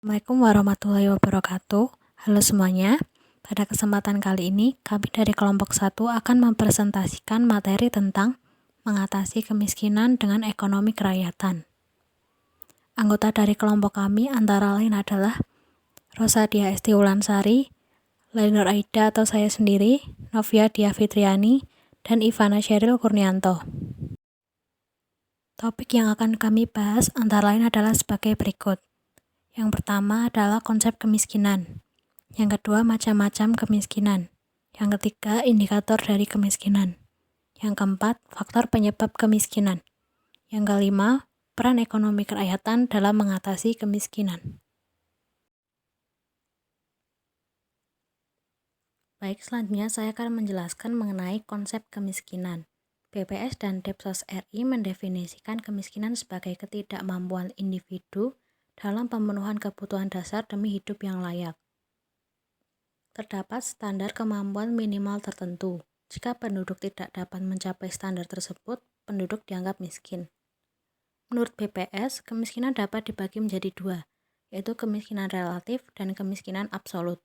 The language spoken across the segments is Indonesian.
Assalamualaikum warahmatullahi wabarakatuh. Halo semuanya. Pada kesempatan kali ini, kami dari kelompok 1 akan mempresentasikan materi tentang mengatasi kemiskinan dengan ekonomi kerakyatan. Anggota dari kelompok kami antara lain adalah Rosa Dia Esti Ulansari, Lainur Aida atau saya sendiri, Novia Dia Fitriani, dan Ivana Sheryl Kurnianto. Topik yang akan kami bahas antara lain adalah sebagai berikut. Yang pertama adalah konsep kemiskinan. Yang kedua, macam-macam kemiskinan. Yang ketiga, indikator dari kemiskinan. Yang keempat, faktor penyebab kemiskinan. Yang kelima, peran ekonomi kerakyatan dalam mengatasi kemiskinan. Baik, selanjutnya saya akan menjelaskan mengenai konsep kemiskinan. BPS dan Depsos RI mendefinisikan kemiskinan sebagai ketidakmampuan individu dalam pemenuhan kebutuhan dasar demi hidup yang layak. Terdapat standar kemampuan minimal tertentu. Jika penduduk tidak dapat mencapai standar tersebut, penduduk dianggap miskin. Menurut BPS, kemiskinan dapat dibagi menjadi dua, yaitu kemiskinan relatif dan kemiskinan absolut.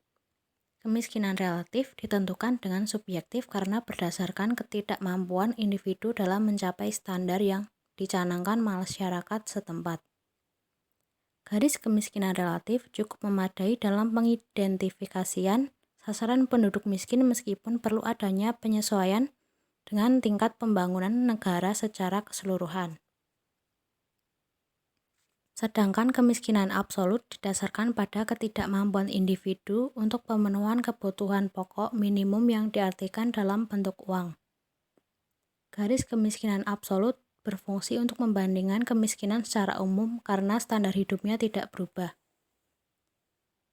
Kemiskinan relatif ditentukan dengan subjektif karena berdasarkan ketidakmampuan individu dalam mencapai standar yang dicanangkan masyarakat setempat. Garis kemiskinan relatif cukup memadai dalam pengidentifikasian sasaran penduduk miskin meskipun perlu adanya penyesuaian dengan tingkat pembangunan negara secara keseluruhan. Sedangkan kemiskinan absolut didasarkan pada ketidakmampuan individu untuk pemenuhan kebutuhan pokok minimum yang diartikan dalam bentuk uang. Garis kemiskinan absolut berfungsi untuk membandingkan kemiskinan secara umum karena standar hidupnya tidak berubah.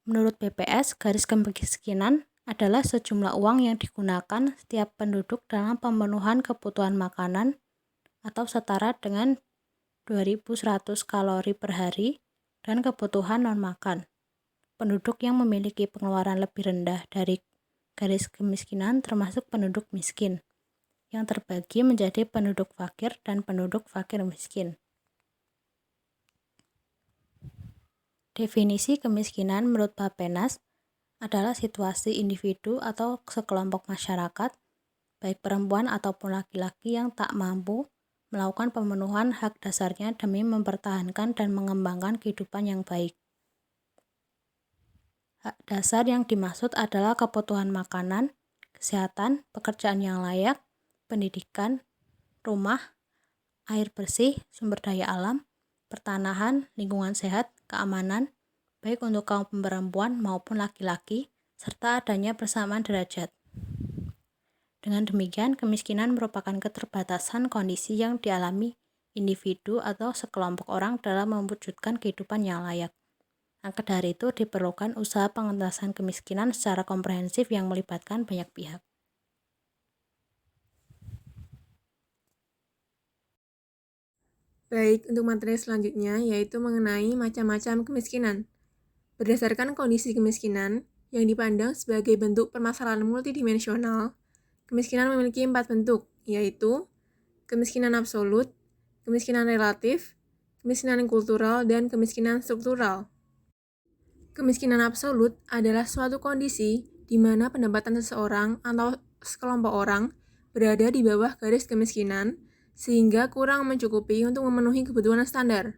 Menurut BPS, garis kemiskinan adalah sejumlah uang yang digunakan setiap penduduk dalam pemenuhan kebutuhan makanan atau setara dengan 2.100 kalori per hari dan kebutuhan non-makan. Penduduk yang memiliki pengeluaran lebih rendah dari garis kemiskinan termasuk penduduk miskin, yang terbagi menjadi penduduk fakir dan penduduk fakir miskin. Definisi kemiskinan menurut Bappenas adalah situasi individu atau sekelompok masyarakat, baik perempuan ataupun laki-laki yang tak mampu melakukan pemenuhan hak dasarnya demi mempertahankan dan mengembangkan kehidupan yang baik. Hak dasar yang dimaksud adalah kebutuhan makanan, kesehatan, pekerjaan yang layak, pendidikan, rumah, air bersih, sumber daya alam, pertanahan, lingkungan sehat, keamanan, baik untuk kaum perempuan maupun laki-laki, serta adanya persamaan derajat. Dengan demikian, kemiskinan merupakan keterbatasan kondisi yang dialami individu atau sekelompok orang dalam mewujudkan kehidupan yang layak. Maka dari itu diperlukan usaha pengentasan kemiskinan secara komprehensif yang melibatkan banyak pihak. Baik, untuk materi selanjutnya yaitu mengenai macam-macam kemiskinan. Berdasarkan kondisi kemiskinan yang dipandang sebagai bentuk permasalahan multidimensional, kemiskinan memiliki 4 bentuk, yaitu kemiskinan absolut, kemiskinan relatif, kemiskinan kultural, dan kemiskinan struktural. Kemiskinan absolut adalah suatu kondisi di mana pendapatan seseorang atau sekelompok orang berada di bawah garis kemiskinan sehingga kurang mencukupi untuk memenuhi kebutuhan standar.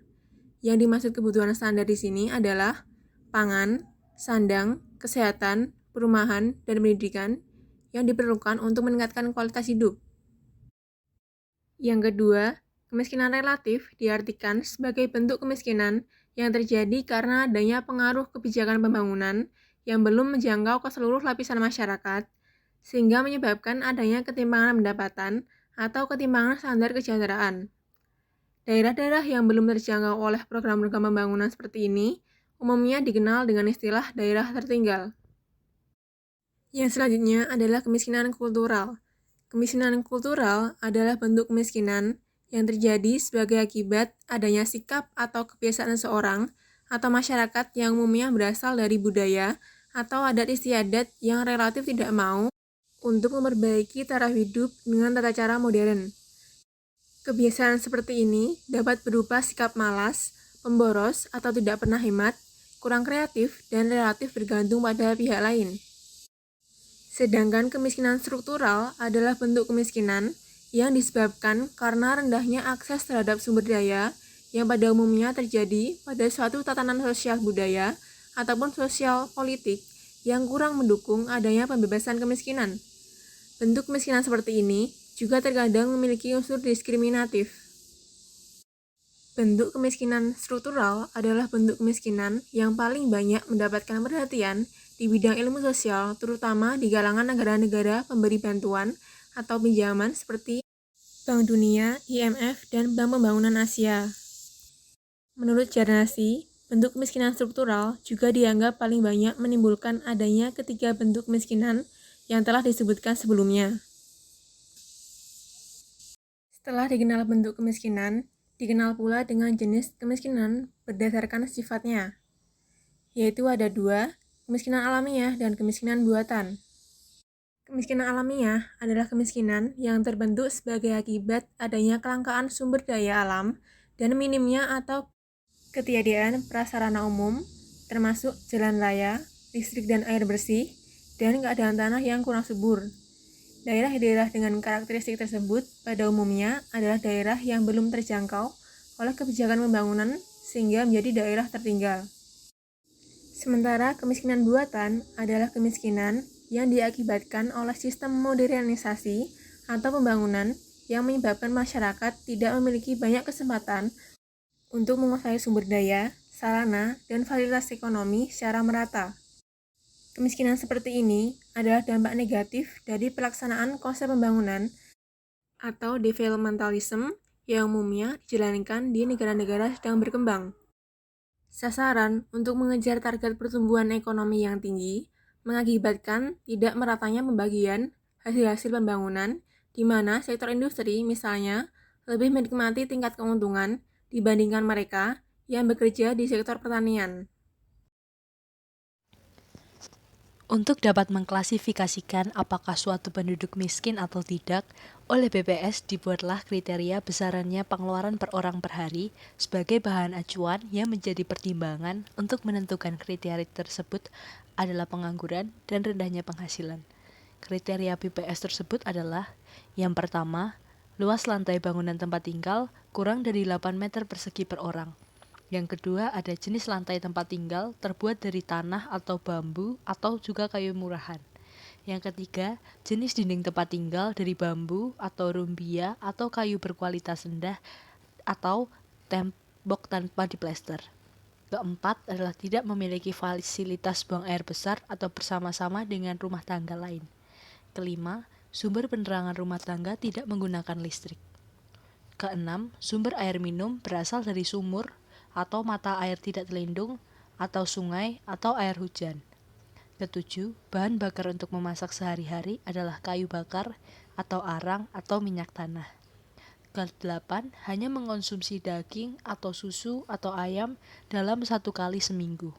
Yang dimaksud kebutuhan standar di sini adalah pangan, sandang, kesehatan, perumahan, dan pendidikan yang diperlukan untuk meningkatkan kualitas hidup. Yang kedua, kemiskinan relatif diartikan sebagai bentuk kemiskinan yang terjadi karena adanya pengaruh kebijakan pembangunan yang belum menjangkau ke seluruh lapisan masyarakat, sehingga menyebabkan adanya ketimpangan pendapatan atau ketimpangan standar kesejahteraan. Daerah-daerah yang belum terjangkau oleh program-program pembangunan seperti ini umumnya dikenal dengan istilah daerah tertinggal. Yang selanjutnya adalah kemiskinan kultural. Kemiskinan kultural adalah bentuk kemiskinan yang terjadi sebagai akibat adanya sikap atau kebiasaan seseorang atau masyarakat yang umumnya berasal dari budaya atau adat istiadat yang relatif tidak mau untuk memperbaiki taraf hidup dengan tata cara modern. Kebiasaan seperti ini dapat berupa sikap malas, pemboros, atau tidak pernah hemat, kurang kreatif, dan relatif bergantung pada pihak lain. Sedangkan kemiskinan struktural adalah bentuk kemiskinan yang disebabkan karena rendahnya akses terhadap sumber daya yang pada umumnya terjadi pada suatu tatanan sosial budaya ataupun sosial politik yang kurang mendukung adanya pembebasan kemiskinan. Bentuk kemiskinan seperti ini juga terkadang memiliki unsur diskriminatif. Bentuk kemiskinan struktural adalah bentuk kemiskinan yang paling banyak mendapatkan perhatian di bidang ilmu sosial, terutama di kalangan negara-negara pemberi bantuan atau pinjaman seperti Bank Dunia, IMF, dan Bank Pembangunan Asia. Menurut Jarnasi, bentuk kemiskinan struktural juga dianggap paling banyak menimbulkan adanya ketiga bentuk kemiskinan yang telah disebutkan sebelumnya. Setelah dikenal bentuk kemiskinan, dikenal pula dengan jenis kemiskinan berdasarkan sifatnya, yaitu ada dua, kemiskinan alamiah dan kemiskinan buatan. Kemiskinan alamiah adalah kemiskinan yang terbentuk sebagai akibat adanya kelangkaan sumber daya alam dan minimnya atau ketiadaan prasarana umum, termasuk jalan raya, listrik dan air bersih, dan keadaan tanah yang kurang subur. Daerah-daerah dengan karakteristik tersebut pada umumnya adalah daerah yang belum terjangkau oleh kebijakan pembangunan sehingga menjadi daerah tertinggal. Sementara kemiskinan buatan adalah kemiskinan yang diakibatkan oleh sistem modernisasi atau pembangunan yang menyebabkan masyarakat tidak memiliki banyak kesempatan untuk menguasai sumber daya, sarana, dan fasilitas ekonomi secara merata. Kemiskinan seperti ini adalah dampak negatif dari pelaksanaan konsep pembangunan atau developmentalism yang umumnya dijalankan di negara-negara sedang berkembang. Sasaran untuk mengejar target pertumbuhan ekonomi yang tinggi mengakibatkan tidak meratanya pembagian hasil-hasil pembangunan di mana sektor industri misalnya lebih menikmati tingkat keuntungan dibandingkan mereka yang bekerja di sektor pertanian. Untuk dapat mengklasifikasikan apakah suatu penduduk miskin atau tidak, oleh BPS dibuatlah kriteria besarannya pengeluaran per orang per hari sebagai bahan acuan yang menjadi pertimbangan untuk menentukan kriteria tersebut adalah pengangguran dan rendahnya penghasilan. Kriteria BPS tersebut adalah: yang pertama, luas lantai bangunan tempat tinggal kurang dari 8 meter persegi per orang. Yang kedua, ada jenis lantai tempat tinggal terbuat dari tanah atau bambu atau juga kayu murahan. Yang ketiga, jenis dinding tempat tinggal dari bambu atau rumbia atau kayu berkualitas rendah atau tembok tanpa diplester. Keempat adalah tidak memiliki fasilitas buang air besar atau bersama-sama dengan rumah tangga lain. Kelima, sumber penerangan rumah tangga tidak menggunakan listrik. Keenam, sumber air minum berasal dari sumur atau mata air tidak terlindung, atau sungai, atau air hujan. Ketujuh, bahan bakar untuk memasak sehari-hari adalah kayu bakar, atau arang, atau minyak tanah. Kedelapan, hanya mengonsumsi daging, atau susu, atau ayam dalam 1 kali seminggu.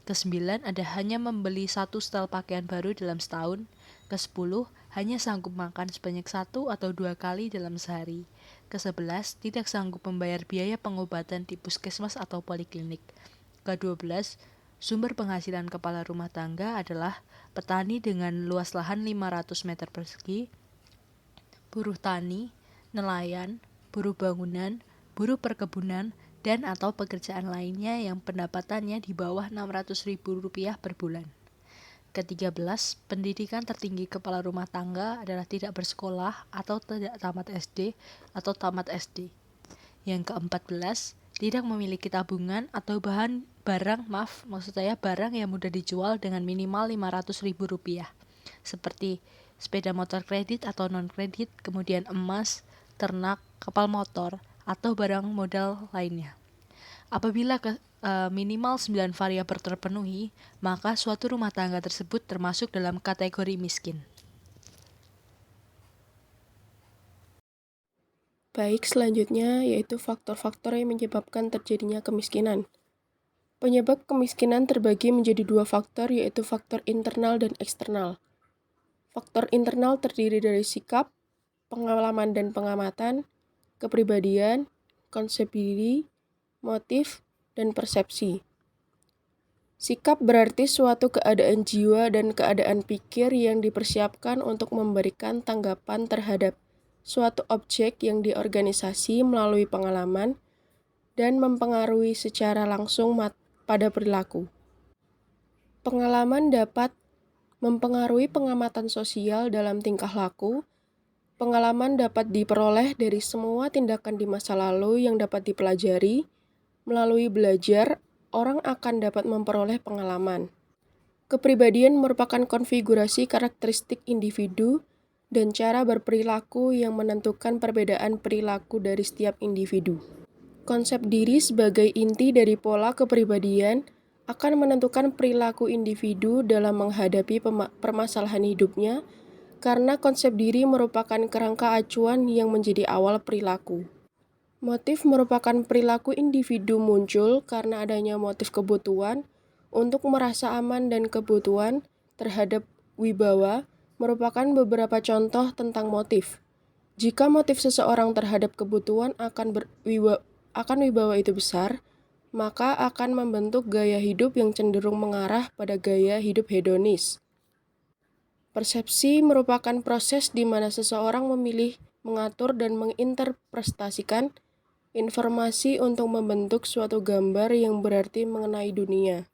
Kesembilan, ada hanya membeli 1 setel pakaian baru dalam setahun. Kesepuluh, hanya sanggup makan sebanyak 1 atau 2 kali dalam sehari. Ke-11, tidak sanggup membayar biaya pengobatan di puskesmas atau poliklinik. Ke-12, sumber penghasilan kepala rumah tangga adalah petani dengan luas lahan 500 meter persegi, buruh tani, nelayan, buruh bangunan, buruh perkebunan, dan atau pekerjaan lainnya yang pendapatannya di bawah Rp600.000 per bulan. Ke-13, pendidikan tertinggi kepala rumah tangga adalah tidak bersekolah atau tidak tamat SD atau tamat SD. Yang ke-14, tidak memiliki tabungan atau barang yang mudah dijual dengan minimal Rp500.000, seperti sepeda motor kredit atau non-kredit, kemudian emas, ternak, kapal motor, atau barang modal lainnya. Apabila minimal 9 variabel terpenuhi, maka suatu rumah tangga tersebut termasuk dalam kategori miskin. Baik, selanjutnya yaitu faktor-faktor yang menyebabkan terjadinya kemiskinan. Penyebab kemiskinan terbagi menjadi 2 faktor, yaitu faktor internal dan eksternal. Faktor internal terdiri dari sikap, pengalaman dan pengamatan, kepribadian, konsep diri, motif, dan persepsi. Sikap berarti suatu keadaan jiwa dan keadaan pikir yang dipersiapkan untuk memberikan tanggapan terhadap suatu objek yang diorganisasi melalui pengalaman dan mempengaruhi secara langsung pada perilaku. Pengalaman dapat mempengaruhi pengamatan sosial dalam tingkah laku. Pengalaman dapat diperoleh dari semua tindakan di masa lalu yang dapat dipelajari. Melalui belajar, orang akan dapat memperoleh pengalaman. Kepribadian merupakan konfigurasi karakteristik individu dan cara berperilaku yang menentukan perbedaan perilaku dari setiap individu. Konsep diri sebagai inti dari pola kepribadian akan menentukan perilaku individu dalam menghadapi permasalahan hidupnya, karena konsep diri merupakan kerangka acuan yang menjadi awal perilaku. Motif merupakan perilaku individu muncul karena adanya motif kebutuhan untuk merasa aman dan kebutuhan terhadap wibawa merupakan beberapa contoh tentang motif. Jika motif seseorang terhadap kebutuhan akan wibawa itu besar, maka akan membentuk gaya hidup yang cenderung mengarah pada gaya hidup hedonis. Persepsi merupakan proses di mana seseorang memilih, mengatur, dan menginterpretasikan informasi untuk membentuk suatu gambar yang berarti mengenai dunia.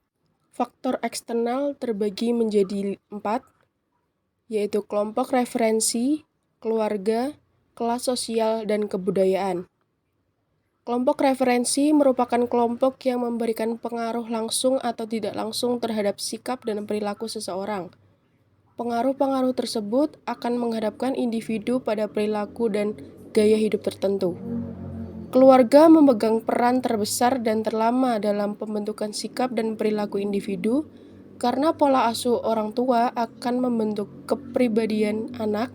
Faktor eksternal terbagi menjadi 4, yaitu kelompok referensi, keluarga, kelas sosial, dan kebudayaan. Kelompok referensi merupakan kelompok yang memberikan pengaruh langsung atau tidak langsung terhadap sikap dan perilaku seseorang. Pengaruh-pengaruh tersebut akan menghadapkan individu pada perilaku dan gaya hidup tertentu. Keluarga memegang peran terbesar dan terlama dalam pembentukan sikap dan perilaku individu, karena pola asuh orang tua akan membentuk kepribadian anak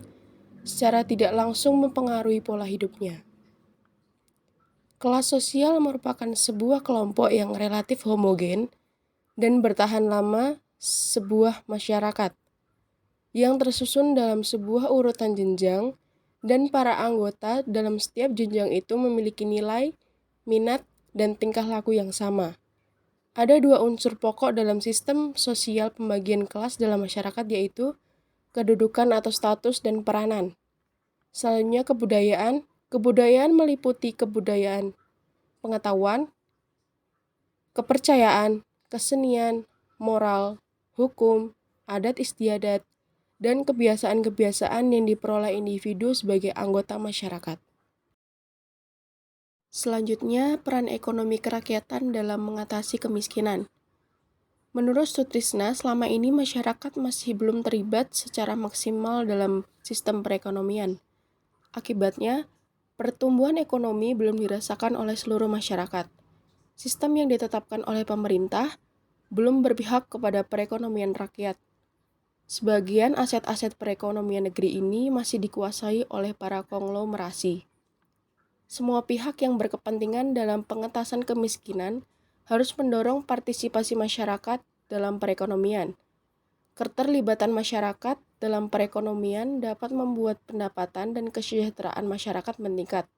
secara tidak langsung mempengaruhi pola hidupnya. Kelas sosial merupakan sebuah kelompok yang relatif homogen dan bertahan lama sebuah masyarakat, yang tersusun dalam sebuah urutan jenjang, dan para anggota dalam setiap jenjang itu memiliki nilai, minat, dan tingkah laku yang sama. Ada 2 unsur pokok dalam sistem sosial pembagian kelas dalam masyarakat, yaitu kedudukan atau status dan peranan. Selanjutnya kebudayaan. Kebudayaan meliputi kebudayaan pengetahuan, kepercayaan, kesenian, moral, hukum, adat istiadat, dan kebiasaan-kebiasaan yang diperoleh individu sebagai anggota masyarakat. Selanjutnya, peran ekonomi kerakyatan dalam mengatasi kemiskinan. Menurut Sutrisna, selama ini masyarakat masih belum terlibat secara maksimal dalam sistem perekonomian. Akibatnya, pertumbuhan ekonomi belum dirasakan oleh seluruh masyarakat. Sistem yang ditetapkan oleh pemerintah belum berpihak kepada perekonomian rakyat. Sebagian aset-aset perekonomian negeri ini masih dikuasai oleh para konglomerasi. Semua pihak yang berkepentingan dalam pengentasan kemiskinan harus mendorong partisipasi masyarakat dalam perekonomian. Keterlibatan masyarakat dalam perekonomian dapat membuat pendapatan dan kesejahteraan masyarakat meningkat.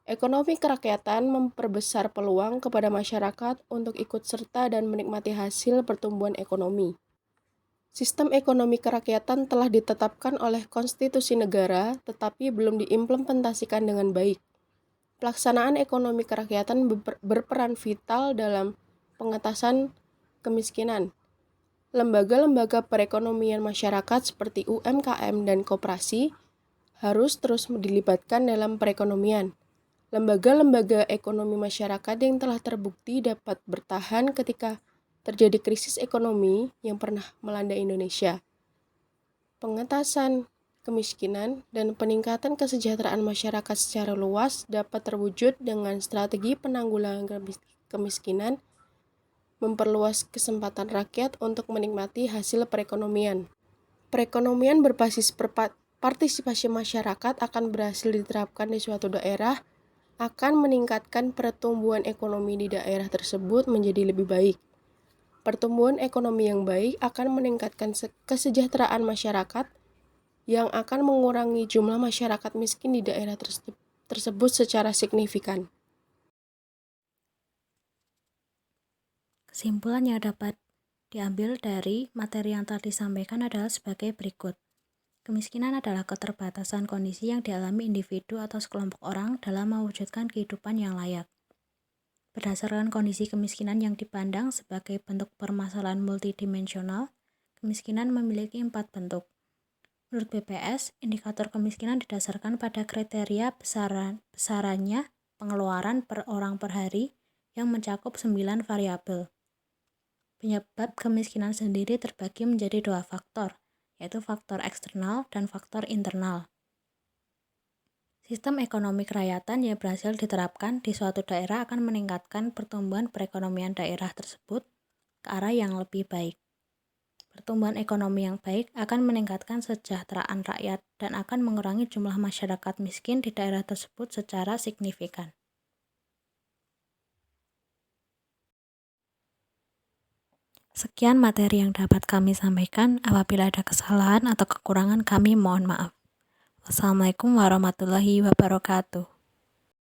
Ekonomi kerakyatan memperbesar peluang kepada masyarakat untuk ikut serta dan menikmati hasil pertumbuhan ekonomi. Sistem ekonomi kerakyatan telah ditetapkan oleh konstitusi negara, tetapi belum diimplementasikan dengan baik. Pelaksanaan ekonomi kerakyatan berperan vital dalam pengentasan kemiskinan. Lembaga-lembaga perekonomian masyarakat seperti UMKM dan koperasi harus terus dilibatkan dalam perekonomian. Lembaga-lembaga ekonomi masyarakat yang telah terbukti dapat bertahan ketika terjadi krisis ekonomi yang pernah melanda Indonesia. Pengentasan kemiskinan dan peningkatan kesejahteraan masyarakat secara luas dapat terwujud dengan strategi penanggulangan kemiskinan, memperluas kesempatan rakyat untuk menikmati hasil perekonomian. Perekonomian berbasis partisipasi masyarakat akan berhasil diterapkan di suatu daerah, akan meningkatkan pertumbuhan ekonomi di daerah tersebut menjadi lebih baik. Pertumbuhan ekonomi yang baik akan meningkatkan kesejahteraan masyarakat, yang akan mengurangi jumlah masyarakat miskin di daerah tersebut secara signifikan. Kesimpulan yang dapat diambil dari materi yang telah disampaikan adalah sebagai berikut. Kemiskinan adalah keterbatasan kondisi yang dialami individu atau sekelompok orang dalam mewujudkan kehidupan yang layak. Berdasarkan kondisi kemiskinan yang dipandang sebagai bentuk permasalahan multidimensional, kemiskinan memiliki 4 bentuk. Menurut BPS, indikator kemiskinan didasarkan pada kriteria besarannya pengeluaran per orang per hari yang mencakup 9 variabel. Penyebab kemiskinan sendiri terbagi menjadi 2 faktor, yaitu faktor eksternal dan faktor internal. Sistem ekonomi kerakyatan yang berhasil diterapkan di suatu daerah akan meningkatkan pertumbuhan perekonomian daerah tersebut ke arah yang lebih baik. Pertumbuhan ekonomi yang baik akan meningkatkan kesejahteraan rakyat dan akan mengurangi jumlah masyarakat miskin di daerah tersebut secara signifikan. Sekian materi yang dapat kami sampaikan. Apabila ada kesalahan atau kekurangan, kami mohon maaf. Wassalamualaikum warahmatullahi wabarakatuh.